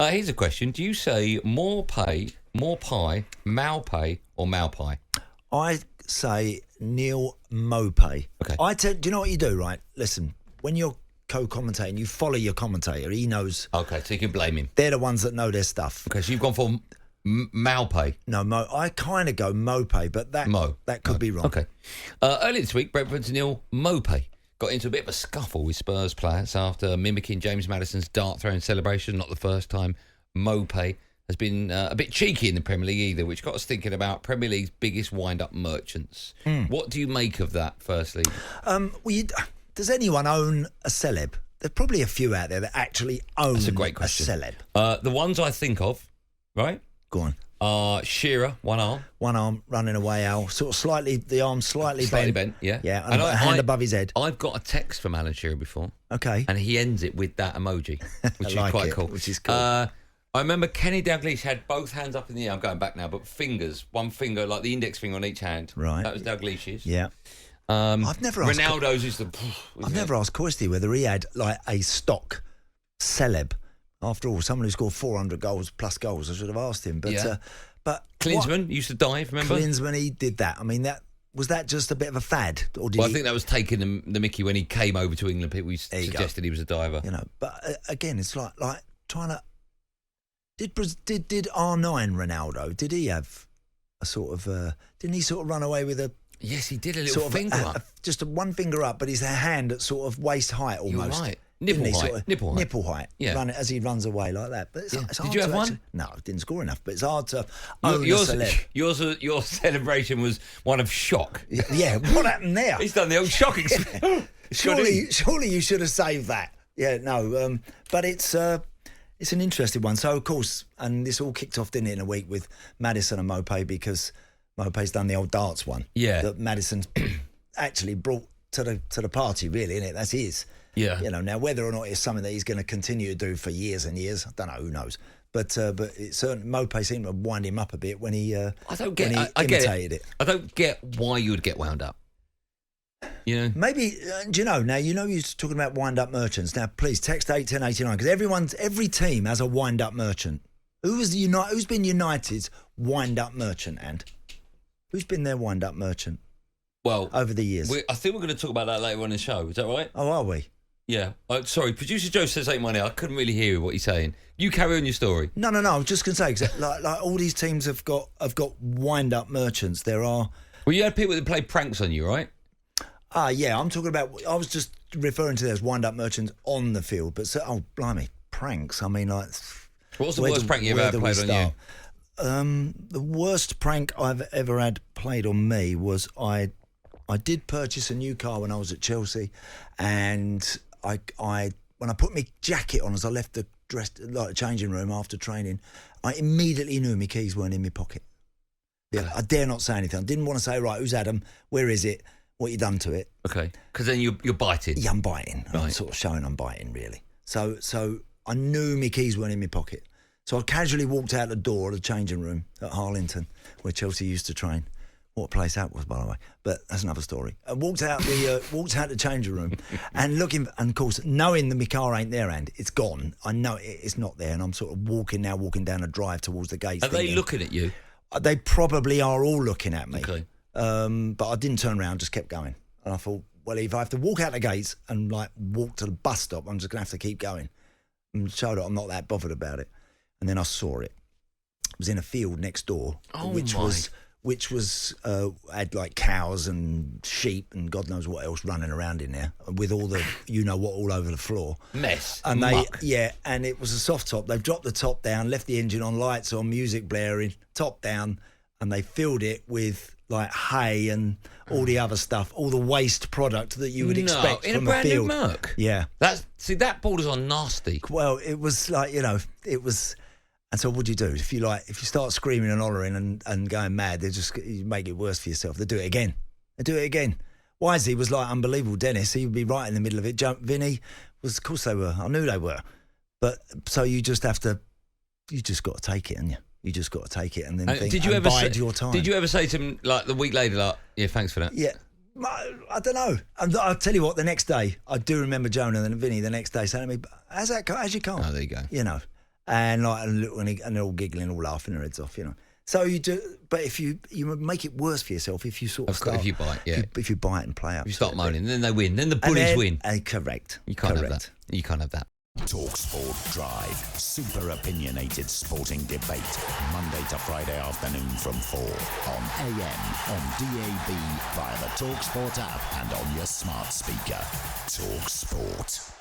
Here's a question. Do you say more pie, Malpay, or Malpie? I say Neil Mopay. Okay. Do you know what you do, right? Listen, when you're co-commentating, you follow your commentator. He knows. Okay, so you can blame him. They're the ones that know their stuff. Okay, so you've gone for Malpay. No, I kind of go Mopay, but that could be wrong. Okay. Earlier this week, Brentford's Neil Mopay got into a bit of a scuffle with Spurs players after mimicking James Maddison's dart-throwing celebration. Not the first time Mopay has been a bit cheeky in the Premier League either, which got us thinking about Premier League's biggest wind-up merchants. What do you make of that, firstly? Does anyone own a celeb? There's probably a few out there that actually own That's a great question. A celeb. The ones I think of, right? Go on. Shearer, one arm running away, Al. Sort of the arm slightly bent. Yeah. Yeah, and a hand above his head. I've got a text from Alan Shearer before. Okay. And he ends it with that emoji, which is quite cool. Which is cool. I remember Kenny Dalglish had both hands up in the air. I'm going back now, but one finger, like the index finger on each hand. Right. That was Dalglish's. Yeah. I've never asked Ronaldo's is the. I've never asked Coisty whether he had like a stock celeb. After all, someone who scored 400 goals plus goals, I should have asked him. But but Klinsmann used to dive. Remember? Klinsmann, he did that. I mean, was that just a bit of a fad, or did I think that was taking the Mickey when he came over to England. People suggested he was a diver. You know, but again, it's like trying to. Did R9 Ronaldo? Did he have a sort of? Didn't he sort of run away with a? Yes, he did a little finger up. Just one finger up, but his hand at sort of waist height almost. You're right. Nipple height. Yeah. Run it as he runs away like that. But it's hard did you have one? No, I didn't score enough. But it's hard to own a celeb. Your celebration was one of shock. Yeah, what happened there? He's done the old shock experience. Surely you should have saved that. Yeah, no. But it's an interesting one. So, of course, and this all kicked off, didn't it, in a week with Maddison and Mopay, because Mopay's done the old darts one. Yeah. That Maddison's actually brought to the party, really, isn't it? That's his. Yeah. You know, now whether or not it's something that he's going to continue to do for years and years, I don't know, who knows. But it certainly, Mopay seemed to wind him up a bit when he imitated it. I don't get why you would get wound up. You know? Maybe, do you know, now you know you're talking about wind-up merchants. Now, please, text 81089, because every team has a wind-up merchant. Who's been United's wind-up merchant, and who's been their wind-up merchant? Well, over the years. I think we're going to talk about that later on in the show. Is that right? Oh, are we? Yeah. Sorry, producer Joe says 8 money. I couldn't really hear what he's saying. You carry on your story. No. I was just going to say, cause like all these teams have got wind-up merchants. There are. Well, you had people that played pranks on you, right? Yeah. I'm talking about. I was just referring to those wind-up merchants on the field. But blimey, pranks. I mean, like. What's the worst prank you've ever played on you? The worst prank I've ever had played on me was I did purchase a new car when I was at Chelsea, and I when I put my jacket on as I left the changing room after training, I immediately knew my keys weren't in my pocket. Yeah, I dare not say anything. I didn't want to say, right, who's Adam? Where is it? What you done to it? Okay, because then you're biting. Yeah, I'm biting. Right. I'm sort of showing I'm biting, really. So I knew my keys weren't in my pocket. So I casually walked out the door of the changing room at Harlington, where Chelsea used to train. What a place that was, by the way. But that's another story. I walked out the changing room and looking, and of course, knowing that my car ain't there and it's gone, I know it's not there, and I'm sort of walking down a drive towards the gates. Are they looking at you? They probably are all looking at me. Okay. But I didn't turn around, just kept going. And I thought, well, if I have to walk out the gates and walk to the bus stop, I'm just going to have to keep going and show that I'm not that bothered about it. And then I saw it. It was in a field next door, which had like cows and sheep and God knows what else running around in there, with all the all over the floor. Mess. And muck. And it was a soft top. They've dropped the top down, left the engine on, lights on, music blaring, top down, and they filled it with like hay and all the other stuff, all the waste product that you would expect in from a brand field. New Merc. Yeah. That borders on nasty. Well, it was like, it was. And so what do you do? If you start screaming and hollering and going mad, you make it worse for yourself. They do it again. Wisey was like unbelievable. Dennis, he would be right in the middle of it. Vinny was, of course they were. I knew they were. But so you just got to take it, and you just got to take it, and then bide your time. Did you ever say to him like the week later, like, yeah, thanks for that? Yeah. I don't know. I'll tell you what, the next day, I do remember Jonah and Vinny the next day saying to me, how's your car? Oh, there you go. and they're all giggling, all laughing their heads off, you know. So you do, but if you make it worse for yourself if you sort of start. If you bite, yeah. If you bite and play up. If you start moaning, then they win. Then the bullies win. Correct. You can't have that. You can't have that. Talksport Drive. Super opinionated sporting debate. Monday to Friday afternoon from 4 on AM, on DAB, via the Talksport app and on your smart speaker. Talksport.